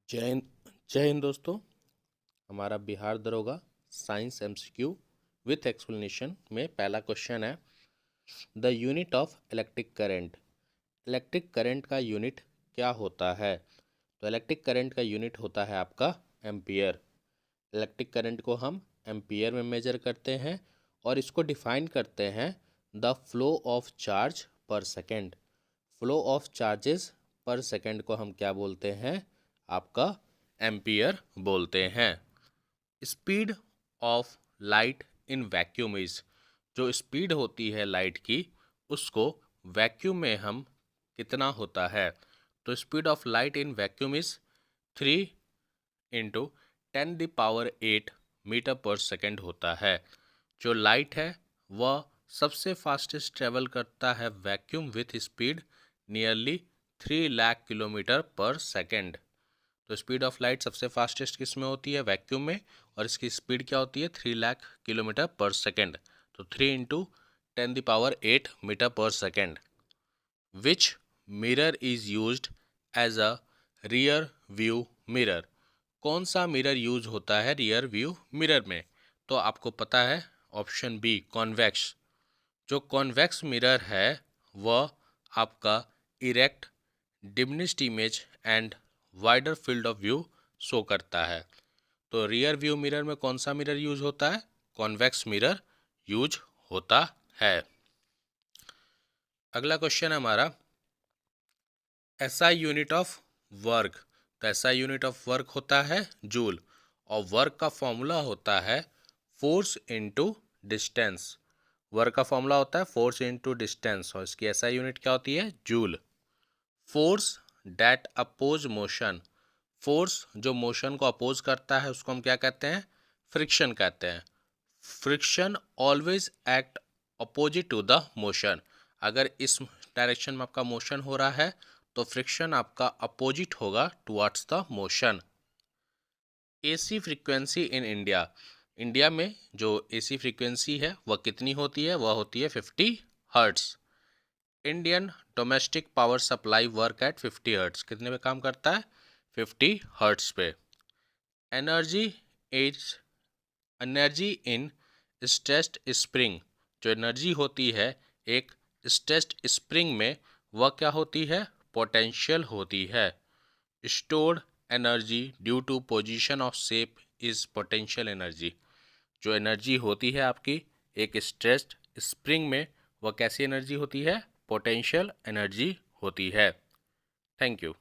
जय हिंद दोस्तों। हमारा बिहार दरोगा साइंस एमसीक्यू विथ एक्सप्लेनेशन में पहला क्वेश्चन है, the unit of electric current. Electric current का यूनिट क्या होता है? तो इलेक्ट्रिक करंट का यूनिट होता है आपका एम्पियर। इलेक्ट्रिक करंट को हम एम्पियर में मेजर करते हैं और इसको डिफाइन करते हैं द फ्लो ऑफ चार्ज पर सेकेंड। फ्लो ऑफ चार्जेस पर सेकेंड को हम क्या बोलते हैं? आपका एम्पियर बोलते हैं। Speed of light in vacuum is, जो स्पीड होती है लाइट की उसको वैक्यूम में हम कितना होता है? तो speed of light in vacuum is 3 × 10⁸ metre per second होता है। जो लाइट है वह सबसे फास्टेस्ट ट्रेवल करता है vacuum with speed nearly 3 lakh kilometre पर सेकेंड। तो स्पीड ऑफ लाइट सबसे फास्टेस्ट किस में होती है? वैक्यूम में। और इसकी स्पीड क्या होती है? 3 लाख किलोमीटर पर सेकेंड। तो 3 × 10⁸ metre per second. Which mirror is used as a rear view mirror. कौन सा मिरर यूज होता है रियर व्यू मिरर में? तो आपको पता है ऑप्शन बी, कॉन्वेक्स। जो कॉन्वेक्स मिरर है वह आपका erect, diminished image and wider field of view show करता है। तो रियर व्यू मिरर में कौन सा मिरर यूज होता है? कॉन्वेक्स मिरर यूज होता है। अगला क्वेश्चन है हमारा, एसआई यूनिट ऑफ वर्क। तो एसआई यूनिट ऑफ वर्क होता है जूल और वर्क का फॉर्मूला होता है फोर्स इनटू डिस्टेंस। वर्क का फॉर्मूला होता है फोर्स इनटू डिस्टेंस और इसकी एसआई यूनिट क्या होती है? Joule. Force that oppose motion. Force जो मोशन को अपोज करता है उसको हम क्या कहते हैं? फ्रिक्शन कहते हैं। Friction always act opposite to the motion. अगर इस डायरेक्शन में आपका मोशन हो रहा है तो फ्रिक्शन आपका अपोजिट होगा towards the motion. AC frequency in India. India में जो एसी फ्रीक्वेंसी है वह कितनी होती है? वह होती है 50 hertz. Indian domestic power supply work at 50 hertz. कितने पे काम करता है? 50 हर्ट्स पे। Energy is energy in stressed spring. जो एनर्जी होती है एक स्ट्रेस्ड स्प्रिंग में वह क्या होती है? पोटेंशियल होती है। Stored energy due to position of shape is potential energy. जो एनर्जी होती है आपकी एक स्ट्रेस्ड स्प्रिंग में वह कैसी एनर्जी होती है? पोटेंशियल एनर्जी होती है। Thank you.